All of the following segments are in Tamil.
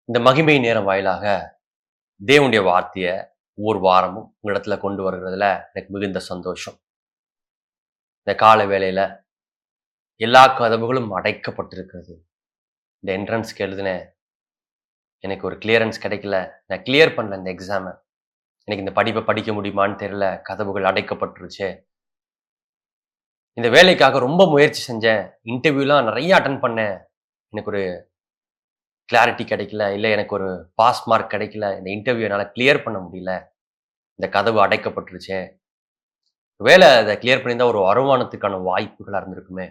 இந்த மகிமை நேரம் வாயிலாக தேவனுடைய வார்த்தையை ஒவ்வொரு வாரமும் உங்களிடத்துல கொண்டு வருகிறதுல எனக்கு மிகுந்த சந்தோஷம். இந்த கால வேளையில எல்லா கதவுகளும் அடைக்கப்பட்டிருக்கிறது. இந்த என்ட்ரன்ஸ்க்கு எழுதின எனக்கு ஒரு கிளியரன்ஸ் கிடைக்கல, நான் கிளியர் பண்ணல இந்த எக்ஸாமை, எனக்கு இந்த படிப்பை படிக்க முடியுமான்னு தெரியல, கதவுகள் அடைக்கப்பட்டுருச்சு. இந்த வேலைக்காக ரொம்ப முயற்சி செஞ்சேன், இன்டர்வியூலாம் நிறைய அட்டன் பண்ணேன், எனக்கு ஒரு கிளாரிட்டி கிடைக்கல, இல்லை எனக்கு ஒரு பாஸ் மார்க் கிடைக்கல, இந்த இன்டர்வியூ என்னால் கிளியர் பண்ண முடியல, இந்த கதவு அடைக்கப்பட்டுருச்சு. வேலை அதை கிளியர் பண்ணியிருந்தா ஒரு வருமானத்துக்கான வாய்ப்புகளாக இருந்திருக்குமே.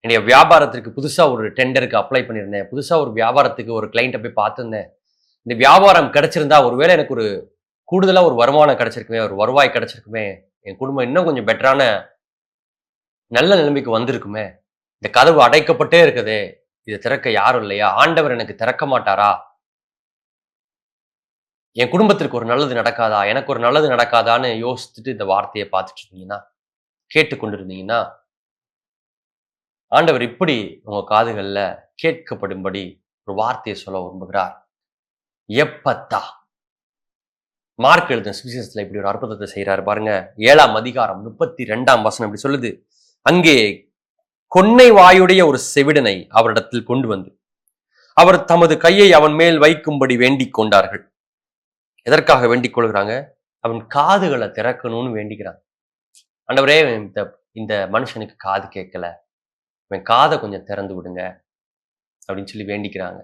என்னுடைய வியாபாரத்திற்கு புதுசாக ஒரு டெண்டருக்கு அப்ளை பண்ணியிருந்தேன், புதுசாக ஒரு வியாபாரத்துக்கு ஒரு கிளைண்ட்டை போய் பார்த்துருந்தேன், இந்த வியாபாரம் கிடைச்சிருந்தா ஒருவேளை எனக்கு ஒரு கூடுதலாக ஒரு வருமானம் கிடைச்சிருக்குமே, ஒரு வருவாய் கிடைச்சிருக்குமே, என் குடும்பம் இன்னும் கொஞ்சம் பெட்டரான நல்ல நிலைமைக்கு வந்திருக்குமே. இந்த கதவு அடைக்கப்பட்டே இருக்குதே, இதை திறக்க யாரும் இல்லையா, ஆண்டவர் எனக்கு திறக்க மாட்டாரா, என் குடும்பத்திற்கு ஒரு நல்லது நடக்காதா, எனக்கு ஒரு நல்லது நடக்காதான்னு யோசிச்சுட்டு இந்த வார்த்தையை பார்த்துட்டு இருந்தீங்கன்னா, கேட்டுக்கொண்டிருந்தீங்கன்னா, ஆண்டவர் இப்படி உங்க காதுகள்ல கேட்கப்படும்படி ஒரு வார்த்தையை சொல்ல விரும்புகிறார். எப்பத்தா. மார்க் எழுதின சுவிசேஷத்துல இப்படி ஒரு அற்புதத்தை செய்யறாரு பாருங்க. 7ஆம் அதிகாரம் 32ஆம் வசனம் இப்படி சொல்லுது. அங்கே கொன்னை வாயுடைய ஒரு செவிடனை அவரிடத்தில் கொண்டு வந்து அவர் தமது கையை அவன் மேல் வைக்கும்படி வேண்டிக் கொண்டார்கள். எதற்காக வேண்டிக் கொள்கிறாங்க? அவன் காதுகளை திறக்கணும்னு வேண்டிக்கிறாங்க. ஆண்டவரே, இந்த மனுஷனுக்கு காது கேட்கல, அவன் காதை கொஞ்சம் திறந்து விடுங்க அப்படின்னு சொல்லி வேண்டிக்கிறாங்க.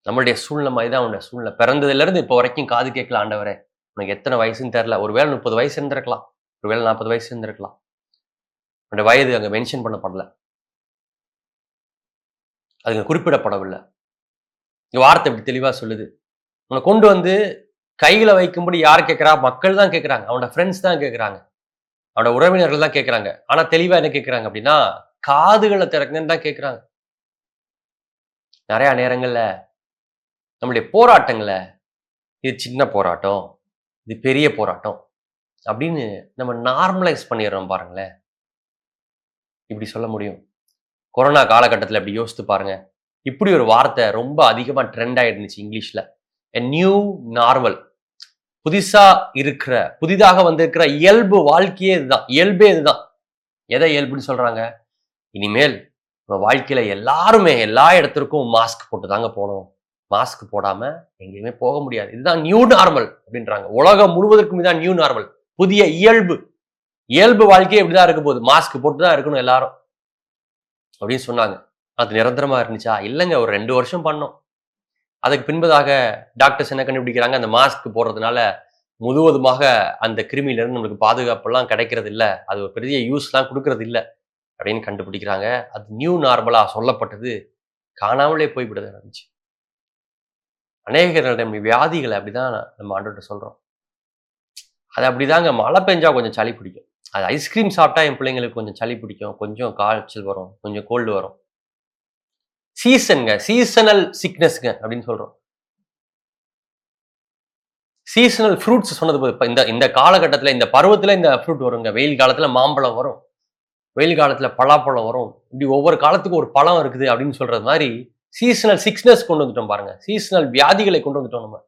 நம்மளுடைய சூழ்நிலை தான் அவனுடைய சூழ்நிலை. பிறந்ததுல இருந்து இப்போ வரைக்கும் காது கேட்கல. ஆண்டவரே, உனக்கு எத்தனை வயசுன்னு தெரியல, ஒருவேளை 30 வயசு இருந்திருக்கலாம், ஒருவேளை 40 வயசு இருந்திருக்கலாம். அவனுடைய வயது அங்க மென்ஷன் பண்ணப்படல, அதுங்க குறிப்பிடப்படவில்லை. வார்த்தை இப்படி தெளிவா சொல்லுது. உன்னை கொண்டு வந்து கையில வைக்கும்படி யார் கேட்கிறா? மக்கள் தான் கேட்கிறாங்க, அவனோட ஃப்ரெண்ட்ஸ் தான் கேட்கிறாங்க, அவனோட உறவினர்கள் தான் கேட்கிறாங்க. ஆனா தெளிவா என்ன கேட்கிறாங்க அப்படின்னா, காதுகளை திறக்குங்கன்னு தான் கேட்கிறாங்க. நிறைய நேரங்கள்ல நம்மளுடைய போராட்டங்களை, இது சின்ன போராட்டம், இது பெரிய போராட்டம் அப்படின்னு நம்ம நார்மலைஸ் பண்ணிடுறோம் பாருங்களேன். இப்படி சொல்ல முடியும். கொரோனா காலகட்டத்தில் இப்படி யோசித்து பாருங்க. இப்படி ஒரு வார்த்தை ரொம்ப அதிகமா ட்ரெண்ட் ஆயிடுச்சு இங்கிலீஷ்ல. a new normal. புதிதாக வந்திருக்கிற இயல்பு வாழ்க்கையே இதுதான், இயல்பே இதுதான். எதை இயல்புன்னு சொல்றாங்க? இனிமேல் நம்ம வாழ்க்கையில எல்லாருமே எல்லா இடத்திற்கும் மாஸ்க் போட்டு தாங்க போகணும், மாஸ்க் போடாம எங்கேயுமே போக முடியாது, இதுதான் நியூ நார்மல் அப்படின்றாங்க. உலகம் முழுவதற்கும் இதுதான் நியூ நார்மல், புதிய இயல்பு. இயல்பு வாழ்க்கையே இப்படிதான் இருக்க போகுது, மாஸ்க் போட்டு தான் இருக்கணும் எல்லாரும் அப்படின்னு சொன்னாங்க. அது நிரந்தரமா இருந்துச்சா? இல்லைங்க, ஒரு 2 வருஷம் பண்ணோம். அதுக்கு பின்பதாக டாக்டர்ஸ் என்ன கண்டுபிடிக்கிறாங்க? அந்த மாஸ்க் போடுறதுனால முழுவதுமாக அந்த கிருமியிலிருந்து நம்மளுக்கு பாதுகாப்பெல்லாம் கிடைக்கிறது இல்லை, அது ஒரு பெரிய யூஸ்லாம் கொடுக்கறது இல்லை அப்படின்னு கண்டுபிடிக்கிறாங்க. அது நியூ நார்மலா சொல்லப்பட்டது காணாமலே போய்விடுது இருந்துச்சு. அநேகரிடம் வியாதிகளை அப்படிதான் நம்ம ஆண்டவர்கிட்ட சொல்றோம். அது அப்படிதாங்க. மழை பெஞ்சா கொஞ்சம் சளி பிடிக்கும், அது ஐஸ்கிரீம் சாப்பிட்டா என் பிள்ளைங்களுக்கு கொஞ்சம் சளி பிடிக்கும், கொஞ்சம் காய்ச்சல் வரும், கொஞ்சம் கோல்டு வரும். சீசனுங்க, சீசனல் சிக்னஸ்ங்க அப்படின்னு சொல்றோம். சீசனல் ஃப்ரூட்ஸ் சொன்னது இந்த காலகட்டத்தில், இந்த பருவத்தில் இந்த ஃப்ரூட் வருங்க. வெயில் காலத்துல மாம்பழம் வரும், வெயில் காலத்துல பலாப்பழம் வரும். இப்படி ஒவ்வொரு காலத்துக்கும் ஒரு பழம் இருக்குது அப்படின்னு சொல்றது மாதிரி சீசனல் சிக்னஸ் கொண்டு வந்துட்டோம் பாருங்க. சீசனல் வியாதிகளை கொண்டு வந்துட்டோம் நம்ம.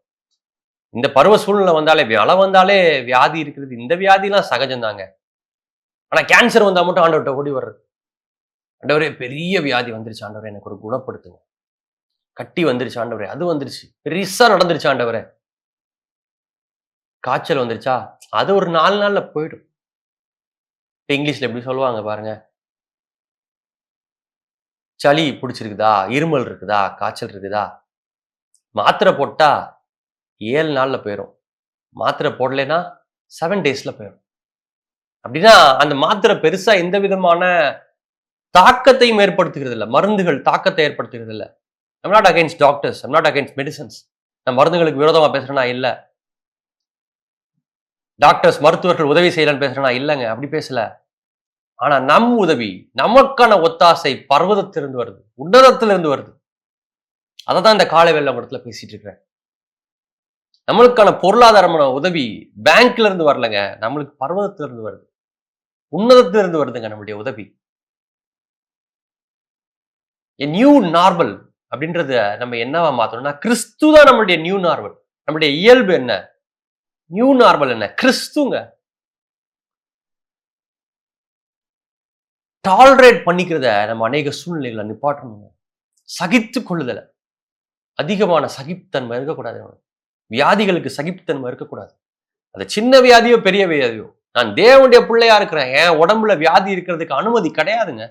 இந்த பருவ சூழ்நிலை வந்தாலே, மழை வந்தாலே வியாதி இருக்கிறது. இந்த வியாதிலாம் சகஜம் தாங்க. ஆனா கேன்சர் வந்தா மட்டும் ஆண்டவர்கிட்ட ஓடி வர்றது. ஆண்டவரே, பெரிய வியாதி வந்துருச்சு ஆண்டவரே, எனக்கு ஒரு குணப்படுத்துங்க. கட்டி வந்துருச்சு ஆண்டவரே, அது வந்துருச்சு, பெருசா நடந்துருச்சு ஆண்டவரே. காய்ச்சல் வந்துருச்சா, அது ஒரு 4 நாள்ல போயிடும். இங்கிலீஷ்ல எப்படி சொல்லுவாங்க பாருங்க, சளி பிடிச்சிருக்குதா, இருமல் இருக்குதா, காய்ச்சல் இருக்குதா, மாத்திரை போட்டா 7 நாள்ல போயிடும், மாத்திரை போடலைன்னா 7 டேஸ்ல போயிடும். அப்படின்னா அந்த மாத்திரை பெருசா எந்த விதமான தாக்கத்தையும் ஏற்படுத்துகிறது இல்லை, மருந்துகள் தாக்கத்தை ஏற்படுத்துகிறது இல்லை. I'm not against doctors, I'm not against medicines. நான் மருந்துகளுக்கு விரோதமா பேசுறேன்னா இல்ல, டாக்டர்ஸ் மருத்துவர்கள் உதவி செய்யலன்னு பேசுறேன்னா இல்லைங்க, அப்படி பேசல. ஆனா நம் உதவி, நமக்கான ஒத்தாசை பர்வதத்திலிருந்து வருது, உன்னதத்திலிருந்து வருது. அதை தான் இந்த காலை வேளை இடத்துல பேசிட்டு இருக்கிறேன். நம்மளுக்கான பொருளாதாரமான உதவி பேங்க்ல இருந்து வரலங்க, நம்மளுக்கு பர்வதத்திலிருந்து வருது, உன்னதத்திலிருந்து வருதுங்க நம்மளுடைய உதவி. A நியூ நார்மல் அப்படின்றத நம்ம என்னவா மாத்தணும்னா, கிறிஸ்து தான் நம்மளுடைய நியூ நார்மல். நம்மளுடைய இயல்பு என்ன? நியூ நார்மல் என்ன? கிறிஸ்துங்க. டாலரேட் பண்ணிக்கிறத நம்ம அநேக சூழ்நிலைகளை நிப்பாட்டணுங்க. சகித்து கொள்ளுதல, அதிகமான சகிப்புத்தன்மை இருக்கக்கூடாது. வியாதிகளுக்கு சகிப்புத்தன்மை இருக்கக்கூடாது. அது சின்ன வியாதியோ பெரிய வியாதியோ, நான் தேவனுடைய பிள்ளையா இருக்கிறேன், என் உடம்புல வியாதி இருக்கிறதுக்கு அனுமதி கிடையாதுங்க.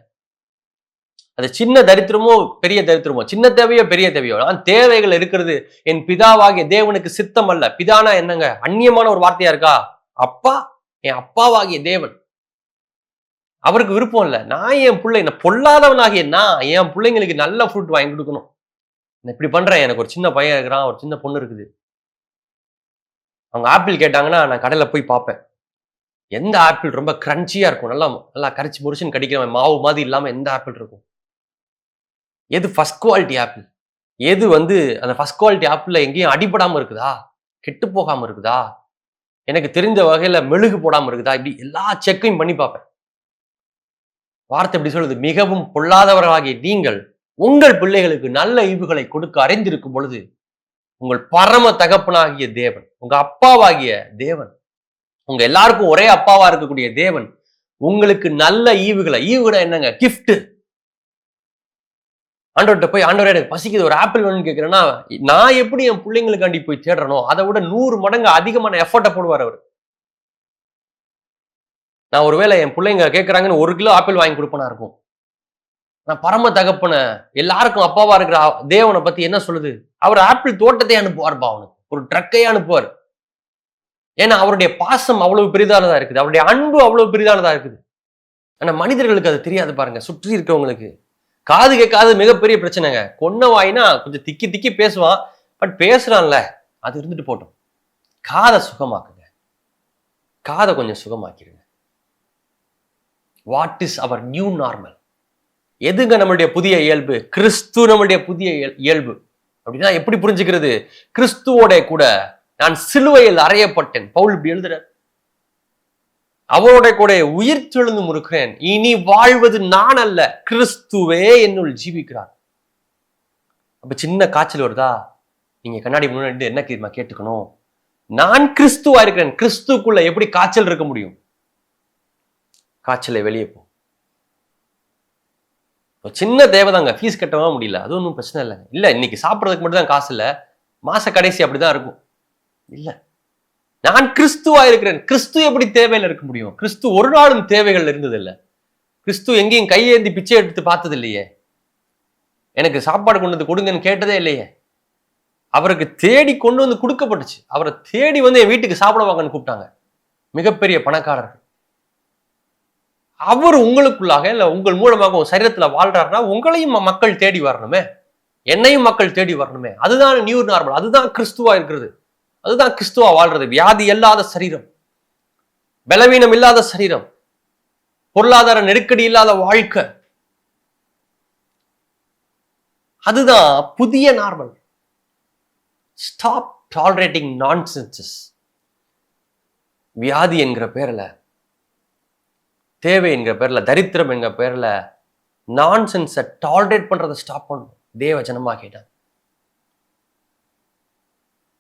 அது சின்ன தரித்திரமோ பெரிய தரித்திரமோ, சின்ன தேவையோ பெரிய தேவையோ, நான் தேவைகள் இருக்கிறது என் பிதாவாகிய தேவனுக்கு சித்தம் அல்ல. பிதானா என்னங்க? அந்நியமான ஒரு வார்த்தையா இருக்கா? அப்பா, என் அப்பாவாகிய தேவன். அவருக்கு விருப்பம் இல்ல. நான் என் பிள்ளை, பொல்லாதவனாகிய நான் என் பிள்ளைங்களுக்கு நல்ல ஃப்ரூட் வாங்கி கொடுக்கணும். இப்படி பண்றேன். எனக்கு ஒரு சின்ன பையன் இருக்கிறான், ஒரு சின்ன பொண்ணு இருக்குது. அவங்க ஆப்பிள் கேட்டாங்கன்னா நான் கடையில போய் பார்ப்பேன். எந்த ஆப்பிள் ரொம்ப கிரன்ச்சியா இருக்கும், நல்லா நல்லா கரிச்சு முறிச்சுன்னு கடிக்கிற மாவு மாதிரி இல்லாம எந்த ஆப்பிள் இருக்கும்? எது ஃபர்ஸ்ட் குவாலிட்டி ஆப்பிள்? எது அந்த ஃபர்ஸ்ட் குவாலிட்டி ஆப்பிள்ல எங்கேயும் அடிபடாம இருக்குதா? கெட்டு போகாம இருக்குதா? எனக்கு தெரிஞ்ச வகையில மெழுகு போடாம இருக்குதா? இப்படி எல்லா செக்கையும் பண்ணி பார்ப்பேன். வார்த்தை எப்படி சொல்லுது? மிகவும் பொல்லாதவர்களாகிய நீங்கள் உங்கள் பிள்ளைகளுக்கு நல்ல ஈவுகளை கொடுக்க அறிந்திருக்கும் பொழுது, உங்கள் பரம தகப்பனாகிய தேவன், உங்க அப்பாவாகிய தேவன், உங்க எல்லாருக்கும் ஒரே அப்பாவா இருக்கக்கூடிய தேவன் உங்களுக்கு நல்ல ஈவுகளை, ஈவுகளை என்னங்க? கிஃப்ட். ஆண்டவர்கிட்ட போய், ஆண்டவரே எனக்கு பசிக்குது, ஒரு ஆப்பிள் வேணும்னு கேட்கிறேன்னா, நான் எப்படி என் பிள்ளைங்களுக்காண்டி போய் தேடுறனோ அதை விட 100 மடங்கு அதிகமான எஃபர்ட்டை போடுவார் அவர். நான் ஒருவேளை என் பிள்ளைங்க கேட்கறாங்கன்னு 1 கிலோ ஆப்பிள் வாங்கி கொடுப்பனா இருக்கும். நான் பரம தகப்பன, எல்லாருக்கும் அப்பாவா இருக்கிற தேவனை பத்தி என்ன சொல்லுது? அவர் ஆப்பிள் தோட்டத்தை அனுப்புவார்பா, அவனுக்கு ஒரு ட்ரக்கையே அனுப்புவார். ஏன்னா அவருடைய பாசம் அவ்வளவு பெரிதானதா இருக்குது, அவருடைய அன்பு அவ்வளவு பெரிதானதா இருக்குது. ஆனா மனிதர்களுக்கு அது தெரியாது பாருங்க. சுற்றி இருக்கவங்களுக்கு காது கேட்காது மிகப்பெரிய பிரச்சனைங்க. கொன்ன வாயினா கொஞ்சம் திக்கி திக்கி பேசுவான், பட் பேசுறான்ல, அது இருந்துட்டு போட்டோம். காதை சுகமாக்குங்க, காதை கொஞ்சம் சுகமாக்கிடுங்க. What is our new normal? எதுங்க நம்மளுடைய புதிய இயல்பு? கிறிஸ்து நம்மளுடைய புதிய இயல்பு. அப்படின்னா எப்படி புரிஞ்சுக்கிறது? கிறிஸ்துவோட கூட நான் சிலுவையில் அறையப்பட்டேன். பவுல் இப்படி எழுதுறார். அவரோட கூட உயிர் தெழுந்தும் இருக்கிறேன். இனி வாழ்வது நான் அல்ல, கிறிஸ்துவே என்னுள் ஜீவிக்கிறார். அப்ப சின்ன காய்ச்சல் வருதா, நீங்க கண்ணாடி முன்னாடி என்ன கேட்டுக்கணும்? நான் கிறிஸ்துவா இருக்கிறேன். கிறிஸ்துக்குள்ள எப்படி காய்ச்சல் இருக்க முடியும்? காய்ச்சலை வெளியே போ. சின்ன தேவைதாங்க, ஃபீஸ் கட்டவே முடியல, அது ஒன்றும் பிரச்சனை இல்லைங்க. இல்ல இன்னைக்கு சாப்பிட்றதுக்கு மட்டும் தான் காசு இல்லை, மாச கடைசி அப்படிதான் இருக்கும். இல்ல, நான் கிறிஸ்துவா இருக்கிறேன். கிறிஸ்து எப்படி தேவையில இருக்க முடியும்? கிறிஸ்து ஒரு நாளும் தேவைகள் இருந்தது இல்லை. கிறிஸ்து எங்கேயும் கையேந்தி பிச்சை எடுத்து பார்த்தது இல்லையே. எனக்கு சாப்பாடு கொண்டு வந்து கொடுங்கன்னு கேட்டதே இல்லையே. அவருக்கு தேடி கொண்டு வந்து கொடுக்கப்பட்டுச்சு. அவரை தேடி என் வீட்டுக்கு சாப்பிட வாங்கன்னு கூப்பிட்டாங்க மிகப்பெரிய பணக்காரர்கள். அவர் உங்களுக்குள்ளாக இல்ல உங்கள் மூலமாக சரீரத்துல வாழ்றாருன்னா உங்களையும் மக்கள் தேடி வரணுமே, என்னையும் மக்கள் தேடி வரணுமே. அதுதான் நியூ நார்மல், அதுதான் கிறிஸ்துவா இருக்கிறது, அதுதான் கிறிஸ்துவா வாழ்றது. வியாதி இல்லாத சரீரம், பலவீனம் இல்லாத சரீரம், பொருளாதார நெருக்கடி இல்லாத வாழ்க்கை, அதுதான் புதிய நார்மல். Stop tolerating நான்சென்சஸ். வியாதி என்கிற பேர்ல, தேவை என்கிற பேர்ல, தரித்திரம் என்கிற பேர்ல நான்சென்ஸை டாலரேட் பண்றதை ஸ்டாப் பண்ணணும். தேவ ஜனமா கேட்டான்.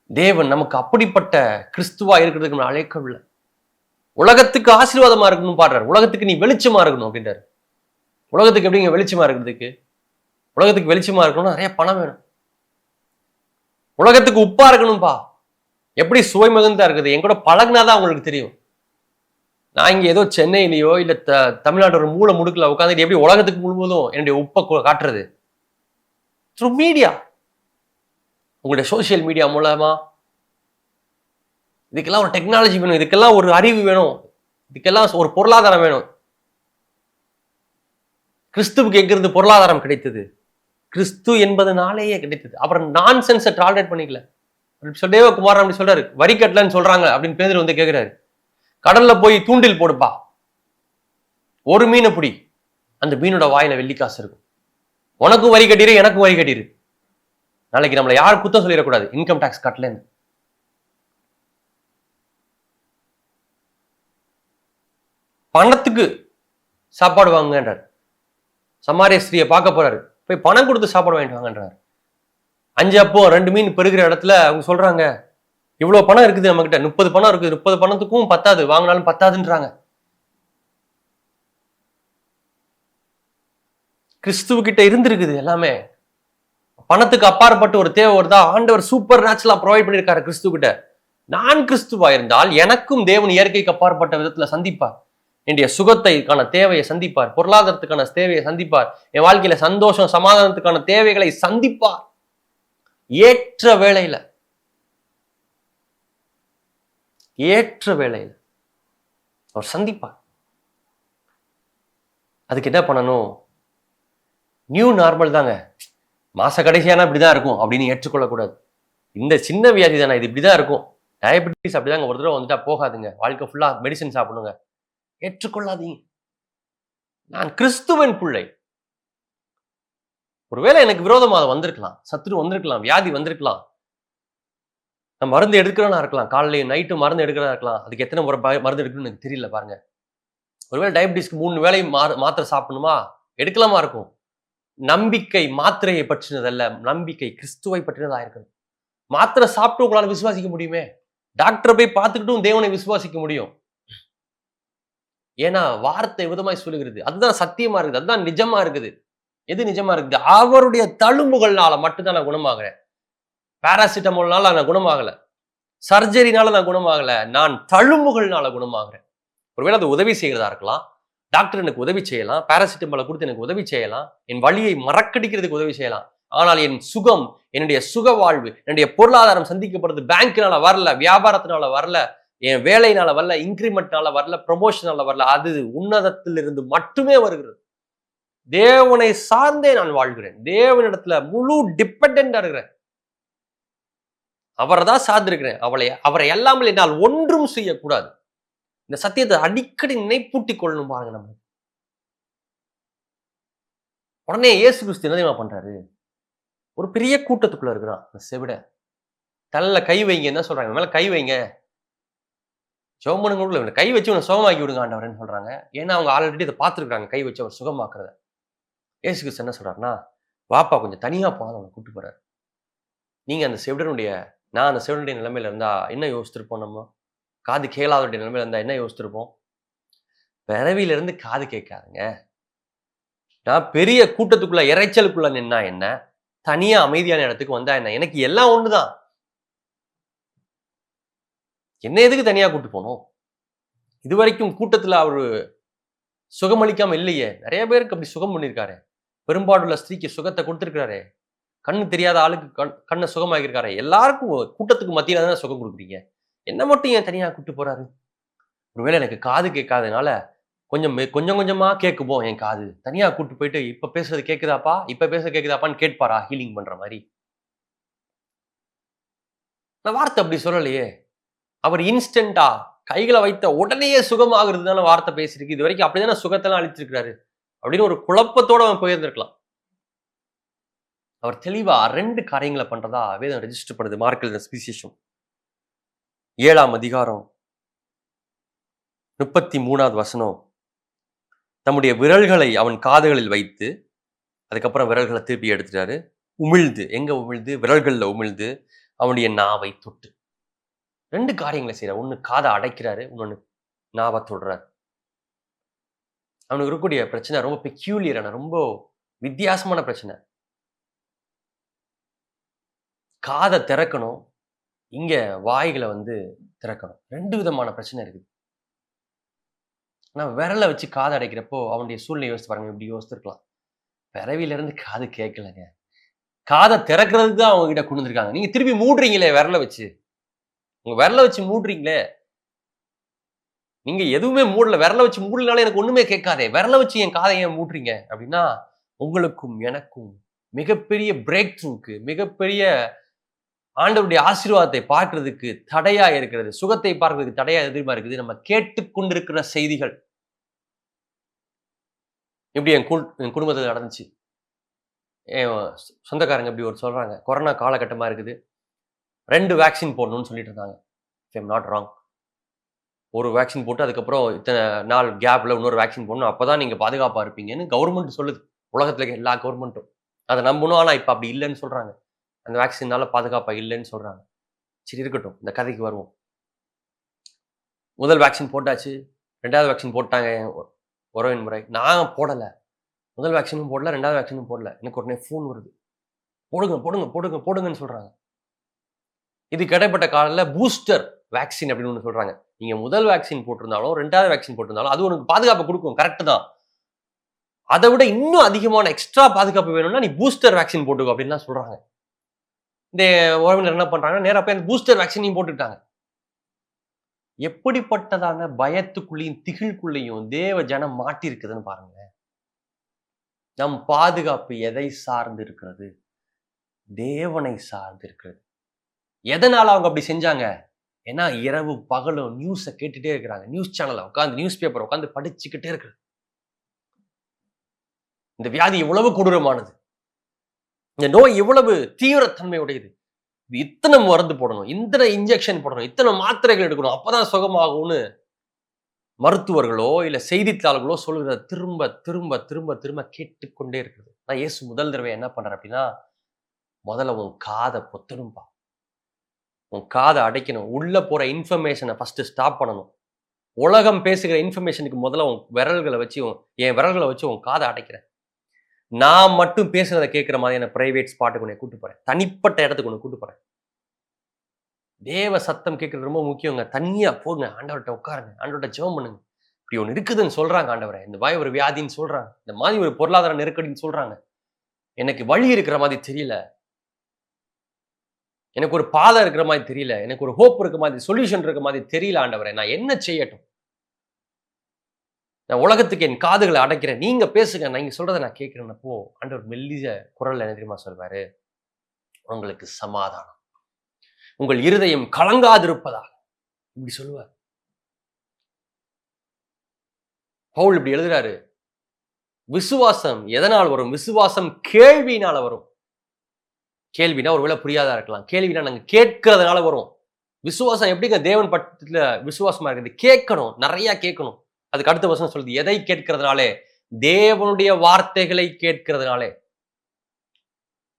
தேவன் நமக்கு அப்படிப்பட்ட கிறிஸ்துவா இருக்கிறதுக்கு நம்ம அழைக்கவில்லை. உலகத்துக்கு ஆசீர்வாதமா இருக்கணும் பாடுறாரு. உலகத்துக்கு நீ வெளிச்சமா இருக்கணும் அப்படின்றாரு. உலகத்துக்கு எப்படிங்க வெளிச்சமா இருக்கிறதுக்கு? உலகத்துக்கு வெளிச்சமா இருக்கணும்னா நிறைய பணம் வேணும். உலகத்துக்கு உப்பா இருக்கணும்பா. எப்படி சுவை மிகுந்தா இருக்குது? என் கூட பழகினாதான் உங்களுக்கு தெரியும். நான் இங்க ஏதோ சென்னையிலயோ இல்ல தமிழ்நாட்டோட மூல முடுக்கல உட்காந்துட்டு எப்படி உலகத்துக்கு முழுவதும் என்னுடைய உப்பை காட்டுறது? த்ரூ மீடியா, உங்களுடைய சோசியல் மீடியா மூலமா. இதுக்கெல்லாம் ஒரு டெக்னாலஜி வேணும், இதுக்கெல்லாம் ஒரு அறிவு வேணும், இதுக்கெல்லாம் ஒரு பொருளாதாரம் வேணும். கிறிஸ்துவுக்கு எங்கிருந்து பொருளாதாரம் கிடைத்தது? கிறிஸ்து என்பதனாலேயே கிடைத்தது. அப்புறம் நான்சென்ஸை டாலரேட் பண்ணிக்கல. தேவகுமாரன் அப்படி சொல்றாரு, வரி கட்டலன்னு சொல்றாங்க அப்படின்னு பேதுரு கேட்கிறாரு. கடல்ல போய் தூண்டில் போடுப்பா, ஒரு மீனை பிடி, அந்த மீனோட வாயில வெள்ளிக்காசு இருக்கும். உனக்கும் வரி கட்டிரு, எனக்கும் வரி கட்டிரு. நாளைக்கு நம்மளை யாரும் குத்தம் சொல்லிடக்கூடாது இன்கம் டாக்ஸ் கட்டலன்னு. பணத்துக்கு சாப்பாடு வாங்குங்கன்றார். சமாரிய ஸ்திரியை பார்க்க போறாரு, போய் பணம் கொடுத்து சாப்பாடு வாங்கிட்டு வாங்கன்றார். 5 அப்போ 2 மீன் பெருகிற இடத்துல அவங்க சொல்றாங்க, இவ்வளவு பணம் இருக்குது நம்ம கிட்ட, 30 பணம் இருக்குது, 30 பணத்துக்கும் பத்தாது, வாங்கினாலும் பத்தாதுன்றாங்க. கிறிஸ்துவ கிட்ட இருந்திருக்குது எல்லாமே. பணத்துக்கு அப்பாற்பட்ட ஒரு தேவை வருதா, ஆண்டவர் சூப்பர் நேச்சுரலா ப்ரொவைட் பண்ணிருக்காரு கிறிஸ்துவ கிட்ட. நான் கிறிஸ்துவா இருந்தால் எனக்கும் தேவன் இயற்கைக்கு அப்பாற்பட்ட விதத்துல சந்திப்பார். என்னுடைய சுகத்தைக்கான தேவையை சந்திப்பார், பொருளாதாரத்துக்கான தேவையை சந்திப்பார், என் வாழ்க்கையில சந்தோஷம் சமாதானத்துக்கான தேவைகளை சந்திப்பார். ஏற்ற வேளையில அவர் சந்திப்பார். அதுக்கு என்ன பண்ணணும்? நியூ நார்மல் தாங்க, மாச கடைசியானா இப்படிதான் இருக்கும் அப்படின்னு ஏற்றுக்கொள்ளக்கூடாது. இந்த சின்ன வியாதி தானே, இது இப்படிதான் இருக்கும், டயபெட்டிஸ் அப்படிதாங்க, ஒரு தடவை வந்துட்டா போகாதுங்க, வாழ்க்கை ஃபுல்லா மெடிசன் சாப்பிடுங்க, ஏற்றுக்கொள்ளாதீங்க. நான் கிறிஸ்துவின் பிள்ளை. ஒருவேளை எனக்கு விரோதமாக வந்திருக்கலாம், சத்துரு வந்திருக்கலாம், வியாதி வந்திருக்கலாம், நான் மருந்து எடுக்கிறவனா இருக்கலாம், காலையில நைட்டு மருந்து எடுக்கிறதா இருக்கலாம், அதுக்கு எத்தனை முறை மருந்து எடுக்கணும்னு எனக்கு தெரியல பாருங்க. ஒருவேளை டயபிட்டிஸ்க்கு 3 வேளையும் மாத்திரை சாப்பிடணுமா, எடுக்கலாமா இருக்கும். நம்பிக்கை மாத்திரையை பற்றினதல்ல, நம்பிக்கை கிறிஸ்துவை பற்றினதா இருக்கணும். மாத்திரை சாப்பிட்டு உங்களால விசுவாசிக்க முடியுமே, டாக்டரை போய் பார்த்துக்கிட்டும் தேவனை விசுவாசிக்க முடியும். ஏன்னா வார்த்தை விதமாய் சொல்லுகிறது, அதுதான் சத்தியமா இருக்குது, அதுதான் நிஜமா இருக்குது. எது நிஜமா இருக்குது? அவருடைய தழும்புகள்னால மட்டும்தான் நான் குணமாகிறேன். பாராசிட்டமால்னால நான் குணமாகல, சர்ஜரினால நான் குணமாகல, நான் தழும்புகள்னால குணமாகிறேன். ஒருவேளை அது உதவி செய்கிறதா இருக்கலாம், டாக்டர் எனக்கு உதவி செய்யலாம், பாராசிட்டமாலை கொடுத்து எனக்கு உதவி செய்யலாம், என் வலியை மறக்கடிக்கிறதுக்கு உதவி செய்யலாம். ஆனால் என் சுகம், என்னுடைய சுக வாழ்வு, என்னுடைய பொருளாதாரம் சந்திக்கப்படுறது பேங்க்னால வரல, வியாபாரத்தினால வரல, என் வேலையினால வரல, இன்கிரிமெண்ட்னால வரல, ப்ரமோஷனால வரல, அது உன்னதத்திலிருந்து மட்டுமே வருகிறது. தேவனை சார்ந்தே நான் வாழ்கிறேன், தேவனிடத்துல முழு டிபெண்டா இருக்கிறேன், அவரை தான் சார்ந்திருக்கிறேன். அவரை எல்லாமல் என்னால் ஒன்றும் செய்யக்கூடாது. இந்த சத்தியத்தை அடிக்கடி நினைப்பூட்டி கொள்ளணும் பாருங்க. நம்ம உடனே இயேசு கிறிஸ்து என்ன தெரியுமா பண்றாரு? ஒரு பெரிய கூட்டத்துக்குள்ள இருக்கிறான், செவிட தலையில கை வைங்க, என்ன சொல்றாங்க, மேல கை வைங்க, ஜெபம் கை வச்சு உன்னை சுகமாக்கி விடுங்க ஆண்டவரேன்னு சொல்றாங்க. ஏன்னா அவங்க ஆல்ரெடி இதை பார்த்துருக்காங்க, கை வச்சு அவர் சுகமாக்குறத. இயேசு கிறிஸ்து என்ன சொல்றாருன்னா, வாப்பா கொஞ்சம் தனியா போனா அவனை கூப்பிட்டு போறாரு. நீங்க அந்த செவிடனுடைய, நான் அந்த செவிடனுடைய நிலைமையில இருந்தா என்ன யோசிச்சிருப்போம்? நம்ம காது கேளாதவருடைய நிலைமையில இருந்தா என்ன யோசிச்சிருப்போம்? பிறவியில இருந்து காது கேட்காதுங்க. நான் பெரிய கூட்டத்துக்குள்ள இறைச்சலுக்குள்ள நின்னா என்ன, தனியா அமைதியான இடத்துக்கு வந்தா என்ன, எனக்கு எல்லாம் ஒண்ணுதான். என்ன எதுக்கு தனியா கூட்டு போனோம்? இதுவரைக்கும் கூட்டத்துல அவரு சுகமளிக்காம இல்லையே, நிறைய பேருக்கு அப்படி சுகம் பண்ணிருக்காரு. பெரும்பாடுள்ள ஸ்திரீக்கு சுகத்தை கொடுத்திருக்காரு, கண்ணு தெரியாத ஆளுக்கு கண்ணை சுகமாக்கிருக்காரு. எல்லாருக்கும் கூட்டத்துக்கு மத்தியில தான் சுகம் கொடுக்குறீங்க, என்ன மட்டும் ஏன் தனியா கூட்டு போறாரு? ஒருவேளை எனக்கு காது கேட்காதனால கொஞ்சம் கொஞ்சமா கேட்குமோ என் காது, தனியா கூட்டு போயிட்டு இப்ப பேசுறது கேக்குதாப்பா, இப்ப பேசுறது கேக்குதாப்பான்னு கேட்பாரா ஹீலிங் பண்ற மாதிரி? நான் வார்த்தை அப்படி சொல்லலையே. அவர் இன்ஸ்டன்டா கைகளை வைத்த உடனேயே சுகமாகிறது தானே வார்த்தை பேசிருக்கு. இது வரைக்கும் அப்படிதானே சுகத்தெல்லாம் அளிச்சிருக்கிறாரு அப்படின்னு ஒரு குழப்பத்தோட அவன் போயிருந்திருக்கலாம். அவர் தெளிவா 2 காரியங்களை பண்றதா வேதம் ரெஜிஸ்டர் பண்ணுது. மார்க் எழுதின சுவிசேஷம் 7ஆம் அதிகாரம் 33வது வசனம். தம்முடைய விரல்களை அவன் காதுகளில் வைத்து, அதுக்கப்புறம் விரல்களை திருப்பி எடுத்துட்டாரு, உமிழ்ந்து, எங்க உமிழ்ந்து? விரல்கள்ல உமிழ்ந்து, அவனுடைய நாவை தொட்டு. 2 காரியங்களை செய்யறாரு. ஒண்ணு காதை அடைக்கிறாரு, இன்னொன்னு நாவை தொடுறாரு. அவனுக்கு இருக்கக்கூடிய பிரச்சனை ரொம்ப பெக்யூலியரான, ரொம்ப வித்தியாசமான பிரச்சனை. காதை திறக்கணும், இங்க வாய்களை திறக்கணும். 2 விதமான பிரச்சனை இருக்குது. ஆனா விரலை வச்சு காதை அடைக்கிறப்போ அவனுடைய சூழ்நிலை யோசிச்சு பாருங்க. இப்படி யோசிச்சிருக்கலாம், பிறவில இருந்து காது கேட்கலங்க, காதை திறக்கிறதுக்கு தான் அவங்க கிட்ட கொண்டு வந்திருக்காங்க. நீங்க திருப்பி மூடுறீங்களே விரலை வச்சு, உங்க விரலை வச்சு மூடுறீங்களே, நீங்க எதுவுமே மூடல, விரலை வச்சு மூடலனால எனக்கு ஒண்ணுமே கேட்காதே, விரலை வச்சு என் காதை ஏன் மூடுறீங்க அப்படின்னா, உங்களுக்கும் எனக்கும் மிகப்பெரிய பிரேக் த்ரூக்கு, மிகப்பெரிய ஆண்டவருடைய ஆசீர்வாதத்தை பார்க்கிறதுக்கு தடையா இருக்கிறது, சுகத்தை பார்க்கிறதுக்கு தடையா எதிர்மா இருக்குது நம்ம கேட்டுக்கொண்டிருக்கிற செய்திகள். இப்படி என் குடும்பத்தில் நடந்துச்சு. என் சொந்தக்காரங்க இப்படி ஒரு சொல்றாங்க, கொரோனா காலகட்டமா இருக்குது, 2 வேக்சின் போடணும்னு சொல்லிட்டு இருந்தாங்க. I am not wrong. ஒரு வேக்சின் போட்டு அதுக்கப்புறம் இத்தனை நாள் கேப்ல இன்னொரு வேக்சின் போடணும், அப்பதான் நீங்க பாதுகாப்பா இருப்பீங்கன்னு கவர்மெண்ட் சொல்லுது. உலகத்துல இருக்க எல்லா கவர்மெண்ட்டும் அதை நம்பணும். ஆனா இப்ப அப்படி இல்லைன்னு சொல்றாங்க. அந்த வேக்சினால பாதுகாப்பாக இல்லைன்னு சொல்கிறாங்க. சரி இருக்கட்டும், இந்த கதைக்கு வருவோம். முதல் வேக்சின் போட்டாச்சு, 2வது வேக்சின் போட்டாங்க என் உறவின் முறை. நான் போடலை. முதல் வேக்சினும் போடல, 2வது வேக்சினும் போடல. எனக்கு உடனே ஃபோன் வருது. போடுங்க போடுங்க போடுங்க போடுங்கன்னு சொல்கிறாங்க. இதுக்கு இடைப்பட்ட காலையில் பூஸ்டர் வேக்சின் அப்படின்னு ஒன்று சொல்கிறாங்க. நீங்கள் முதல் வேக்சின் போட்டிருந்தாலும் 2வது வேக்சின் போட்டிருந்தாலும் அது உனக்கு பாதுகாப்பு கொடுக்கும், கரெக்டு தான். அதை விட இன்னும் அதிகமான எக்ஸ்ட்ரா பாதுகாப்பு வேணும்னா நீ பூஸ்டர் வேக்சின் போட்டுக்கோ அப்படின்லாம் சொல்கிறாங்க. இந்த உறவினர் என்ன பண்ணுறாங்கன்னா நேராக போய் அந்த பூஸ்டர் வேக்சினையும் போட்டுட்டாங்க. எப்படிப்பட்டதான பயத்துக்குள்ளேயும் திகிழ்க்குள்ளேயும் தேவ ஜனம் மாட்டி இருக்குதுன்னு பாருங்களேன். நம் பாதுகாப்பு எதை சார்ந்து இருக்கிறது? தேவனை சார்ந்து இருக்கிறது. எதனால அவங்க அப்படி செஞ்சாங்க? ஏன்னா இரவு பகலும் நியூஸை கேட்டுட்டே இருக்கிறாங்க. நியூஸ் சேனலை உட்காந்து நியூஸ் பேப்பர் உட்காந்து படிச்சுக்கிட்டே இருக்கிறது. இந்த வியாதி எவ்வளவு கொடூரமானது, இந்த நோய் எவ்வளவு தீவிரத்தன்மை உடையது, இத்தனை மருந்து போடணும், இத்தனை இன்ஜெக்ஷன் போடணும், இத்தனை மாத்திரைகள் எடுக்கணும், அப்பதான் சுகமாகும்னு மருத்துவர்களோ இல்ல செய்தித்தாள்களோ சொல்லுகிறத திரும்ப திரும்ப திரும்ப திரும்ப கேட்டுக்கொண்டே இருக்குது. நான் இயேசு முதல் தடவை என்ன பண்றேன் அப்படின்னா, முதல்ல உன் காதை பொத்தணும்பா, உன் காதை அடைக்கணும், உள்ள போற இன்ஃபர்மேஷனை ஃபர்ஸ்ட் ஸ்டாப் பண்ணணும். உலகம் பேசுகிற இன்ஃபர்மேஷனுக்கு முதல்ல உன் விரல்களை வச்சு என் விரல்களை வச்சு உன் காதை அடைக்கிறேன். நான் மட்டும் பேசுறதை கேட்கிற மாதிரியான பிரைவேட் ஸ்பாட்டுக்கு உன்னை கூட்டு போறேன், தனிப்பட்ட இடத்துக்கு உன்னை கூட்டு போறேன். தேவ சத்தம் கேட்கறது ரொம்ப முக்கியங்க. தனியா போங்க, ஆண்டவர்கிட்ட உட்காருங்க, ஆண்டவர்கிட்ட ஜெபம் பண்ணுங்க. இப்படி ஒன்று இருக்குதுன்னு சொல்றாங்க ஆண்டவரை, இந்த மாதிரி ஒரு வியாதின்னு சொல்றாங்க, இந்த மாதிரி ஒரு பொருளாதார நெருக்கடின்னு சொல்றாங்க, எனக்கு வழி இருக்கிற மாதிரி தெரியல, எனக்கு ஒரு பாதை இருக்கிற மாதிரி தெரியல, எனக்கு ஒரு ஹோப் இருக்கிற மாதிரி, சொல்யூஷன் இருக்கிற மாதிரி தெரியல ஆண்டவரை, நான் என்ன செய்யட்டும்? நான் உலகத்துக்கு என் காதுகளை அடைக்கிறேன், நீங்க பேசுங்க, நான் இங்க சொல்றதை நான் கேட்கிறேன்னப்போ ஆண்டவர் மெல்லிய குரல்ல என்ன தெரியுமா சொல்வாரு? உங்களுக்கு சமாதானம், உங்கள் இருதயம் கலங்காதிருப்பதாக, இப்படி சொல்லுவார். பவுல் இப்படி எழுதுறாரு. விசுவாசம் எதனால் வரும்? விசுவாசம் கேள்வியினால வரும். கேள்வினா ஒருவேளை புரியாதா இருக்கலாம், கேள்வினா நாங்க கேட்கறதுனால வரும். விசுவாசம் எப்படிங்க தேவன் பட்சத்துல விசுவாசமா இருக்குது? கேட்கணும், நிறைய கேட்கணும். அதுக்கு அடுத்த வசனம் சொல்லுது, எதை கேட்கிறதுனாலே? தேவனுடைய வார்த்தைகளை கேட்கிறதுனாலே.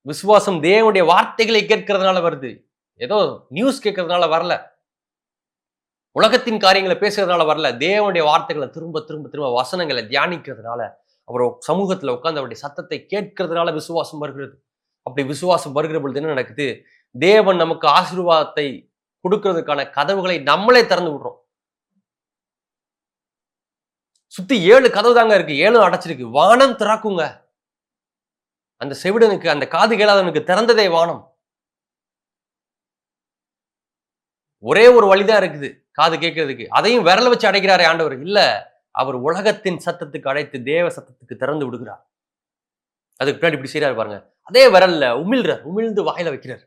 விசுவாசம் தேவனுடைய வார்த்தைகளை கேட்கிறதுனால வருது, ஏதோ நியூஸ் கேட்கறதுனால வரல, உலகத்தின் காரியங்களை பேசுறதுனால வரல. தேவனுடைய வார்த்தைகளை திரும்ப திரும்ப திரும்ப வசனங்களை தியானிக்கிறதுனால, அவர் சமூகத்துல உட்கார்ந்து அவருடைய சத்தத்தை கேட்கிறதுனால விசுவாசம் வருகிறது. அப்படி விசுவாசம் வருகிற பொழுது என்ன நடக்குது? தேவன் நமக்கு ஆசீர்வாதத்தை கொடுக்கிறதுக்கான கதவுகளை நம்மளே திறந்து விடுறோம். சுத்தி 7 கதவு தாங்க இருக்கு, 7 அடைச்சிருக்கு. வானம் திறக்குங்க. அந்த செவிடனுக்கு, அந்த காது கேளாதவனுக்கு திறந்ததே வானம். ஒரே ஒரு வழிதான் இருக்குது காது கேட்கறதுக்கு, அதையும் விரல வச்சு அடைக்கிறாரே ஆண்டவர். இல்ல, அவர் உலகத்தின் சத்தத்துக்கு அடைத்து தேவ சத்தத்துக்கு திறந்து விடுகிறார். அதுக்கு பின்னாடி இப்படி செய்யறாரு பாருங்க, அதே விரல்ல உமிழ்றார், உமிழ்ந்து வாயில வைக்கிறார்,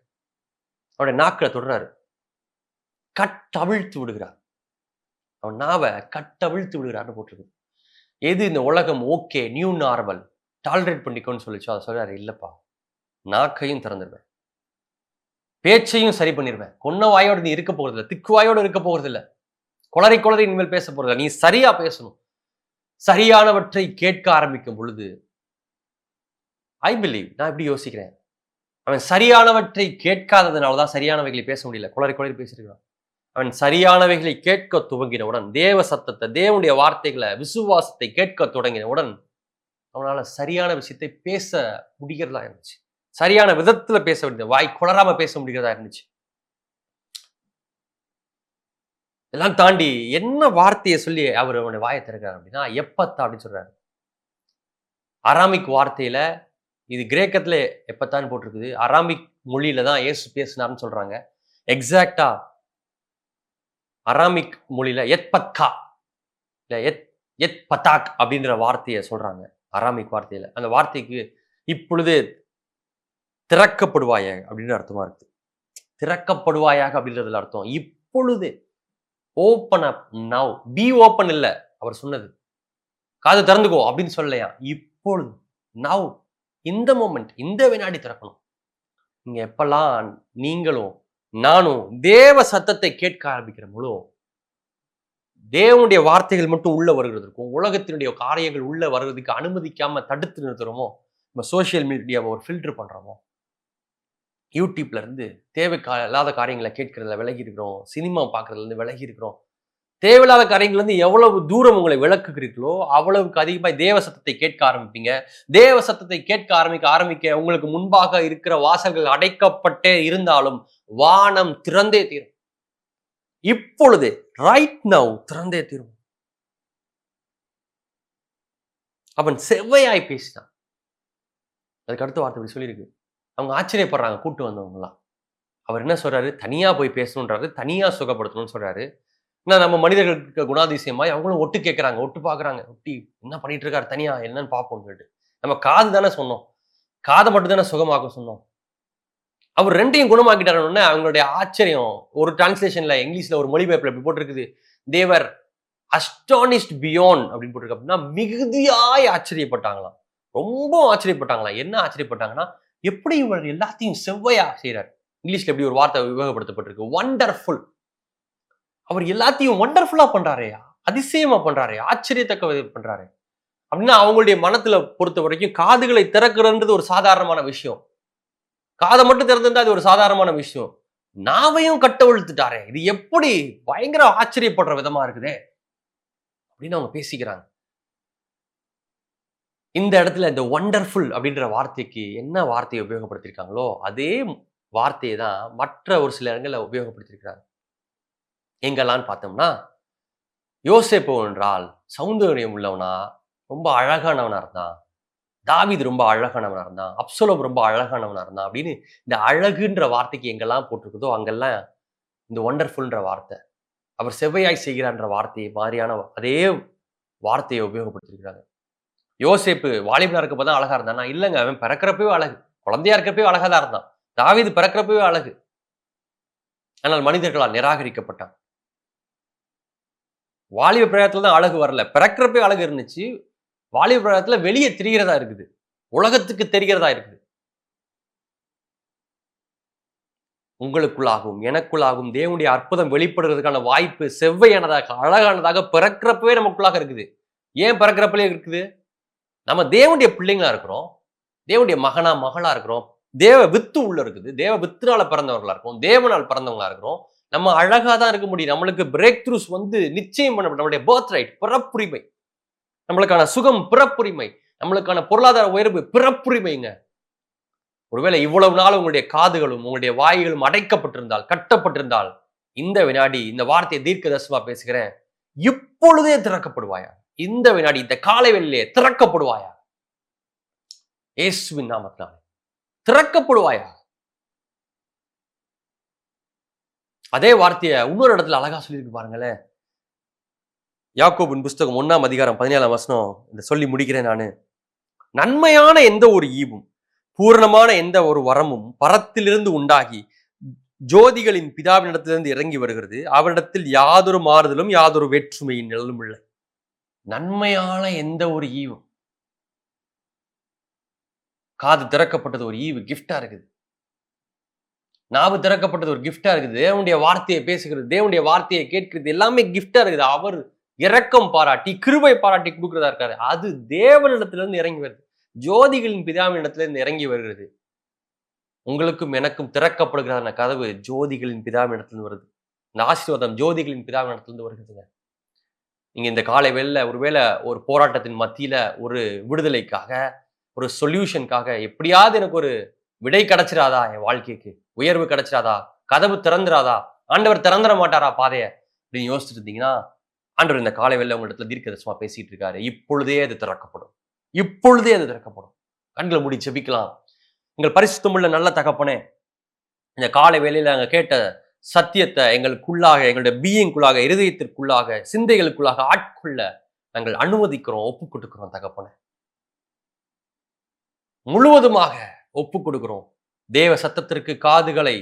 அவருடைய நாக்களை தொடுறாரு, கட்டவிழ்த்து விடுகிறார், அவன் நாவை கட்டவிழ்த்து விடுகிறார்னு போட்டிருக்கு. எது இந்த உலகம் ஓகே நியூ நார்மல் டாலரேட் பண்ணிக்கோன்னு சொல்லிச்சோ அதை சொல்றாரு. இல்லப்பா, நாக்கையும் திறந்துடுவேன், பேச்சையும் சரி பண்ணிடுவேன். கொன்ன வாயோடு நீ இருக்க போறது இல்லை, திக்கு வாயோடு இருக்க போறது இல்லை, குளறி குளறி இனிமேல் பேச போறது இல்லை. நீ சரியா பேசணும். சரியானவற்றை கேட்க ஆரம்பிக்கும் பொழுது ஐ பிலீவ், நான் இப்படி யோசிக்கிறேன், அவன் சரியானவற்றை கேட்காததுனாலதான் சரியானவைகளை பேச முடியல, குளறி குளறி பேசிருக்கான். அவன் சரியானவைகளை கேட்க துவங்கினவுடன், தேவ சத்தத்தை, தேவனுடைய வார்த்தைகளை, விசுவாசத்தை கேட்க தொடங்கினவுடன் அவனால சரியான விஷயத்தை பேச முடிகிறதா இருந்துச்சு, சரியான விதத்துல பேச வேண்டியது, வாய் குளராம பேச முடிகிறதா இருந்துச்சு. எல்லாம் தாண்டி என்ன வார்த்தையை சொல்லி அவர் அவனுடைய வாயை திறக்கிறார் அப்படின்னா, எப்பத்தா அப்படின்னு சொல்றாரு. அராமிக் வார்த்தையில, இது கிரேக்கத்துல எப்பத்தான்னு போட்டிருக்குது, அராமிக் மொழியில தான் இயேசு பேசினார்னு சொல்றாங்க. எக்ஸாக்டா அராமிக் மொழியில எத்பத்கா இல்ல எத் பத்தாக் அப்படின்ற வார்த்தையை சொல்றாங்க அராமிக் வார்த்தையில. அந்த வார்த்தைக்கு இப்பொழுது திறக்கப்படுவாயாக அப்படின்னு அர்த்தமா இருக்கு. திறக்கப்படுவாயாக அப்படின்றதுல அர்த்தம் இப்பொழுது, open up now, be open இல்ல அவர் சொன்னது, காது திறந்துக்கோ அப்படின்னு சொல்லலையா, இப்பொழுது, நவ், இந்த மோமெண்ட், இந்த வினாடி திறக்கணும். நீங்க எப்பெல்லாம் நீங்களும் நானும் தேவ சத்தத்தை கேட்க ஆரம்பிக்கிற முழு தேவனுடைய வார்த்தைகள் மட்டும் உள்ள வருகிறதுக்கும், உலகத்தினுடைய காரியங்கள் உள்ள வருவதற்கு அனுமதிக்காம தடுத்து நிறுத்துறோமோ, நம்ம சோசியல் மீடியாவை ஒரு ஃபில்டர் பண்றோமோ, யூடியூப்ல இருந்து இல்லாத காரியங்களை கேட்கறதுல விலகி இருக்கிறோம். சினிமா பார்க்கறதுல இருந்து விலகி இருக்கிறோம். தேவையில்லாத காரியங்கள் வந்து எவ்வளவு தூரம் உங்களை விளக்குகிறீர்களோ அவ்வளவுக்கு அதிகமாக தேவ சத்தத்தை கேட்க ஆரம்பிப்பீங்க. தேவ சத்தத்தை கேட்க ஆரம்பிக்க உங்களுக்கு முன்பாக இருக்கிற வாசல்கள் அடைக்கப்பட்டே இருந்தாலும் வானம் திறந்தே தீரும். இப்பொழுது ரைட் நவ் திறந்தே தீரும். அவன் செவ்வையாய் பேசினான். அதுக்கு அடுத்த வார்த்தை இப்படி சொல்லியிருக்கு. அவங்க ஆச்சரியப்படுறாங்க கூட்டு வந்தவங்கலாம். அவர் என்ன சொல்றாரு? தனியா போய் பேசணுன்றாரு, தனியா சுகப்படுத்தணும்னு சொல்றாரு. நம்ம மனிதர்களுக்கு குணாதிசயமாய் அவங்களும் ஒட்டு கேட்கறாங்க, ஒட்டு பாக்குறாங்க. ஒட்டி என்ன பண்ணிட்டு இருக்காரு தனியா என்னன்னு பார்ப்போம் சொல்லிட்டு. நம்ம காது தானே சொன்னோம், காதை மட்டும் தானே சுகமாக்க சொன்னோம். அவர் ரெண்டையும் குணமாக்கிட்டாருன்னு அவங்களுடைய ஆச்சரியம். ஒரு டிரான்ஸ்லேஷன்ல இங்கிலீஷ்ல ஒரு மொழிபெயர்ப்புல இப்படி போட்டிருக்குது, தேவர் அஸ்டானிஷ்ட் பியாண்ட் அப்படின்னு போட்டிருக்கு. அப்படின்னா மிகுதியாய் ஆச்சரியப்பட்டாங்களாம், ரொம்ப ஆச்சரியப்பட்டாங்களாம். என்ன ஆச்சரியப்பட்டாங்கன்னா, எப்படி இவர் எல்லாத்தையும் செவ்வையா செய்யறாரு. இங்கிலீஷ்ல எப்படி ஒரு வார்த்தை உபயோகப்படுத்தப்பட்டிருக்கு, வண்டர்ஃபுல். அவர் எல்லாத்தையும் வண்டர்ஃபுல்லா பண்றாரே, அதிசயமா பண்றாரே, ஆச்சரியத்தக்க பண்றாரு அப்படின்னா அவங்களுடைய மனத்துல பொறுத்த வரைக்கும் காதுகளை திறக்கிறன்றது ஒரு சாதாரணமான விஷயம். காதை மட்டும் திறந்திருந்தா அது ஒரு சாதாரணமான விஷயம். நாவையும் கட்டவிழ்த்துட்டாரே, இது எப்படி பயங்கர ஆச்சரியப்படுற விதமா இருக்குதே அப்படின்னு அவங்க பேசிக்கிறாங்க. இந்த இடத்துல இந்த வண்டர்ஃபுல் அப்படின்ற வார்த்தைக்கு என்ன வார்த்தையை உபயோகப்படுத்திருக்காங்களோ அதே வார்த்தையை தான் மற்ற ஒரு சில இடங்கள்ல உபயோகப்படுத்திருக்கிறாங்க. எங்கெல்லாம் பார்த்தோம்னா, யோசேப்பு என்றால் சௌந்தரியம் உள்ளவனா, ரொம்ப அழகானவனா இருந்தான். தாவீது ரொம்ப அழகானவனா இருந்தான். அப்சலோம் ரொம்ப அழகானவனா இருந்தான் அப்படின்னு இந்த அழகுன்ற வார்த்தைக்கு எங்கெல்லாம் போட்டிருக்குதோ அங்கெல்லாம் இந்த ஒண்டர்ஃபுல்ன்ற வார்த்தை, அவர் செவ்வையாய் செய்கிறான்ற வார்த்தையை மாதிரியான அதே வார்த்தையை உபயோகப்படுத்திருக்கிறாங்க. யோசேப்பு வாலிபனா இருக்கப்ப தான் அழகா இருந்தானா? இல்லைங்க, அவன் பிறக்கிறப்பவே அழகு. குழந்தையா இருக்கப்பவே அழகா தான் இருந்தான். தாவீது பிறக்கிறப்பவே அழகு. ஆனால் மனிதர்களால் நிராகரிக்கப்பட்டான். வாலிப பிராயத்துல தான் அழகு வரல, பிறக்கிறப்பே அழகு இருந்துச்சு. வாலிப பிராயத்துல வெளியே தெரிகிறதா இருக்குது, உலகத்துக்கு தெரிகிறதா இருக்குது. உங்களுக்குள்ளாகவும் எனக்குள்ளாகவும் தேவனுடைய அற்புதம் வெளிப்படுறதுக்கான வாய்ப்பு செவ்வையானதாக அழகானதாக பிறக்கிறப்பவே நமக்குள்ளாக இருக்குது. ஏன் பிறக்கிறப்பலே இருக்குது? நம்ம தேவனுடைய பிள்ளைங்களா இருக்கிறோம், தேவனுடைய மகளா இருக்கிறோம், தேவ வித்து உள்ள இருக்குது, தேவ வித்துனால பிறந்தவர்களா இருக்கும், தேவனால் பிறந்தவங்களா இருக்கிறோம். நம்ம அழகா தான் இருக்க முடியும். நம்மளுக்கு பிரேக் த்ரூஸ் வந்து நிச்சயம் பண்ணப்பட்ட நம்மளுடைய பர்த் ரைட், பிறப்புரிமை, நம்மளுக்கான சுகம் பிறப்புரிமை, நம்மளுக்கான பொருளாதார உயர்வு பிறப்புரிமைங்க. ஒருவேளை இவ்வளவு நாள் உங்களுடைய காதுகளும் உங்களுடைய வாய்களும் அடைக்கப்பட்டிருந்தால், கட்டப்பட்டிருந்தால், இந்த வினாடி இந்த வார்த்தையை தீர்க்க தரிசனமா பேசுகிறேன், இப்பொழுதே திறக்கப்படுவாயா? இந்த வினாடி இந்த காலை வேளையிலே திறக்கப்படுவாயா? இயேசுவின் நாமத்தினாலே திறக்கப்படுவாயா? அதே வார்த்தையை இன்னொரு இடத்துல அழகா சொல்லியிருக்கு பாருங்களேன். யாக்கோபின் புஸ்தகம் 1ஆம் அதிகாரம் 17ஆம் வசனம். இந்த சொல்லி முடிக்கிறேன் நானு. நன்மையான எந்த ஒரு ஈவும் பூரணமான எந்த ஒரு வரமும் பரத்திலிருந்து உண்டாகி ஜோதிகளின் பிதாவினிடத்திலிருந்து இறங்கி வருகிறது. அவரிடத்தில் யாதொரு மாறுதலும் யாதொரு வேற்றுமையின் நிழலும் இல்லை. நன்மையான எந்த ஒரு ஈவும், காது திறக்கப்பட்டது ஒரு ஈவு, கிஃப்டா இருக்குது. நாவு திறக்கப்பட்டது ஒரு கிஃப்டா இருக்குது. தேவனுடைய வார்த்தையை பேசுகிறது, தேவனுடைய வார்த்தையை கேட்கிறது, எல்லாமே கிஃப்டா இருக்குது. அவர் இரக்கம் பாராட்டி கிருபை பாராட்டி கொடுக்கிறதா இருக்காரு. அது தேவனிடத்திலிருந்து இறங்கி வருது, ஜோதிகளின் பிதாவினிடத்திலிருந்து இறங்கி வருகிறது. உங்களுக்கும் எனக்கும் திறக்கப்படுகிற கதவு ஜோதிகளின் பிதாவினிடத்திலிருந்து வருது. இந்த ஆசீர்வாதம் ஜோதிகளின் பிதாவினிடத்திலிருந்து வருகிறதுங்க. நீங்க இந்த காலை வேளையில ஒருவேளை ஒரு போராட்டத்தின் மத்தியில ஒரு விடுதலைக்காக, ஒரு சொல்யூஷனுக்காக, எப்படியாவது எனக்கு ஒரு விடை கிடைச்சிராதா, என் வாழ்க்கைக்கு உயர்வு கிடைச்சிராதா, கதவு திறந்துராதா, ஆண்டவர் திறந்துட மாட்டாரா பாதைய அப்படின்னு யோசிச்சுட்டு இருந்தீங்கன்னா, ஆண்டவர் இந்த காலை வேளையில உங்களிடத்துல தீர்க்க தரிசனமா பேசிட்டு இருக்காரு. இப்பொழுதே அது திறக்கப்படும், இப்பொழுதே அது திறக்கப்படும். கண்களை மூடி ஜெபிக்கலாம். எங்கள் பரிசுத்தமுள்ள நல்ல தகப்பனே, இந்த காலை வேளையில நாங்கள் கேட்ட சத்தியத்தை எங்களுக்குள்ளாக, எங்களுடைய பீயிங்குள்ளாக, இருதயத்திற்குள்ளாக, சிந்தைகளுக்குள்ளாக ஆட்கொள்ள நாங்கள் அனுமதிக்கிறோம், ஒப்பு கொடுக்கிறோம் தகப்பனே. முழுவதுமாக ஒப்பு கொடுக்கிறோம். தேவ சத்தத்திற்கு காதுகளை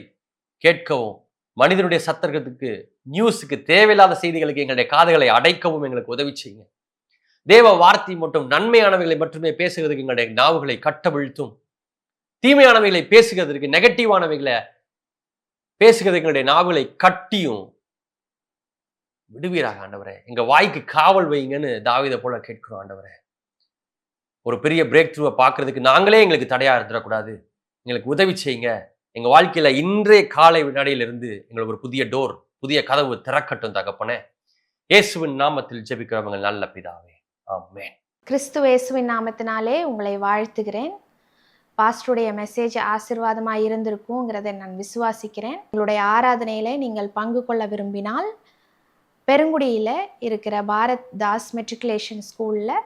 கேட்கவும், மனிதனுடைய சத்தத்துக்கு, நியூஸுக்கு, தேவையில்லாத செய்திகளுக்கு எங்களுடைய காதுகளை அடைக்கவும் எங்களுக்கு உதவி செய்யுங்க. தேவ வார்த்தை மட்டும் நன்மையானவைகளை மட்டுமே பேசுகிறதுக்கு எங்களுடைய நாவுகளை கட்டவிழ்த்தும், தீமையானவைகளை பேசுகிறதுக்கு, நெகட்டிவானவைகளை பேசுகிறது எங்களுடைய நாவுகளை கட்டியும் விடுவீராக ஆண்டவரே. எங்க வாய்க்கு காவல் வைங்கன்னு தாவீதை போல கேட்கிறோம் ஆண்டவரே. ஒரு பெரிய பிரேக் த்ரூவை பார்க்கறதுக்கு நாங்களே எங்களுக்கு தடையா இருந்துடக்கூடாது. எங்களுக்கு உதவி செய்யுங்க. எங்க வாழ்க்கையில இன்றைய காலை வினாடியிலிருந்து எங்களுக்கு ஒரு புதிய டோர், புதிய கதவு திறக்கட்டும் தகப்பனே. இயேசுவின் நாமத்தில் ஜெபிக்கிறவங்க நல்ல பிதாவே, ஆமென். கிறிஸ்து இயேசுவின் நாமத்தினாலே உங்களை வாழ்த்துகிறேன். பாஸ்டருடைய மெசேஜ் ஆசீர்வாதமாக இருந்திருக்குங்கிறதை நான் விசுவாசிக்கிறேன். உங்களுடைய ஆராதனையில நீங்கள் பங்கு கொள்ள விரும்பினால் பெருங்குடியில் இருக்கிற பாரத் தாஸ் மெட்ரிகுலேஷன் ஸ்கூலில்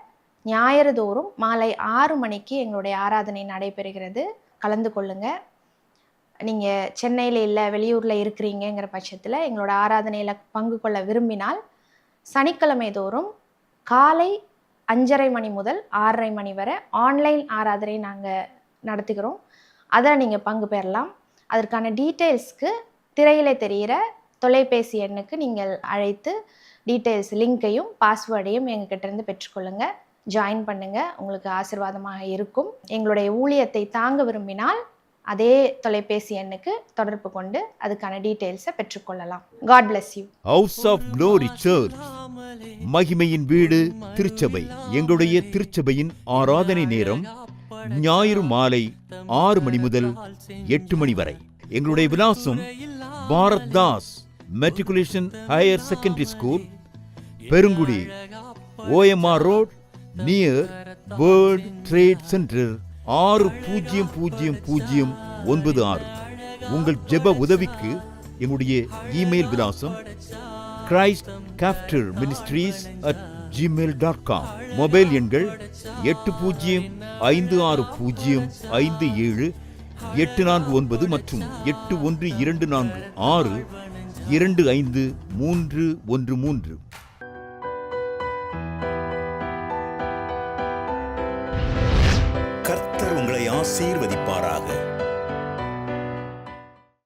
ஞாயிறு தோறும் மாலை 6 மணிக்கு எங்களுடைய ஆராதனை நடைபெறுகிறது. கலந்து கொள்ளுங்க. நீங்கள் சென்னையில் இல்லை, வெளியூரில் இருக்கிறீங்கிற பட்சத்தில் எங்களோட ஆராதனையில் பங்கு கொள்ள விரும்பினால் சனிக்கிழமை தோறும் காலை 5:30 மணி முதல் 6:30 மணி வரை ஆன்லைன் ஆராதனை நாங்கள் நடத்துகிறோம். அதில் நீங்கள் பங்கு பெறலாம். அதற்கான டீட்டெயில்ஸ்க்கு திரையிலே தெரிகிற தொலைபேசி எண்ணுக்கு நீங்கள் அழைத்து டீட்டெயில்ஸ் லிங்க்கையும் பாஸ்வேர்டையும் எங்ககிட்டேருந்து பெற்றுக்கொள்ளுங்க. ஜாயின் பண்ணுங்கள். உங்களுக்கு ஆசீர்வாதமாக இருக்கும். எங்களுடைய ஊழியத்தை தாங்க விரும்பினால் அதே தொலைபேசி எண்ணுக்கு தொடர்பு கொண்டு அதுக்கான டீட்டெயில்ஸை பெற்றுக்கொள்ளலாம். God bless you. House of glory church, மகிமையின் வீடு திருச்சபை. எங்களுடைய திருச்சபையின் ஆராதனை நேரம் ஞாயிறு மாலை 6 மணி முதல் 8 மணி வரை. எங்களுடைய விலாசம் Bharat Das matriculation higher secondary school, Perungudi, OMR road, near world trade centre, 600096. உங்கள் ஜெப உதவிக்கு எங்களுடைய இமெயில் விலாசம் christcafterministries@gmail.com. மொபைல் எண்கள் 8056575849 மற்றும் 8124625313. கர்த்தர் உங்களை ஆசீர்வதிப்பாராக.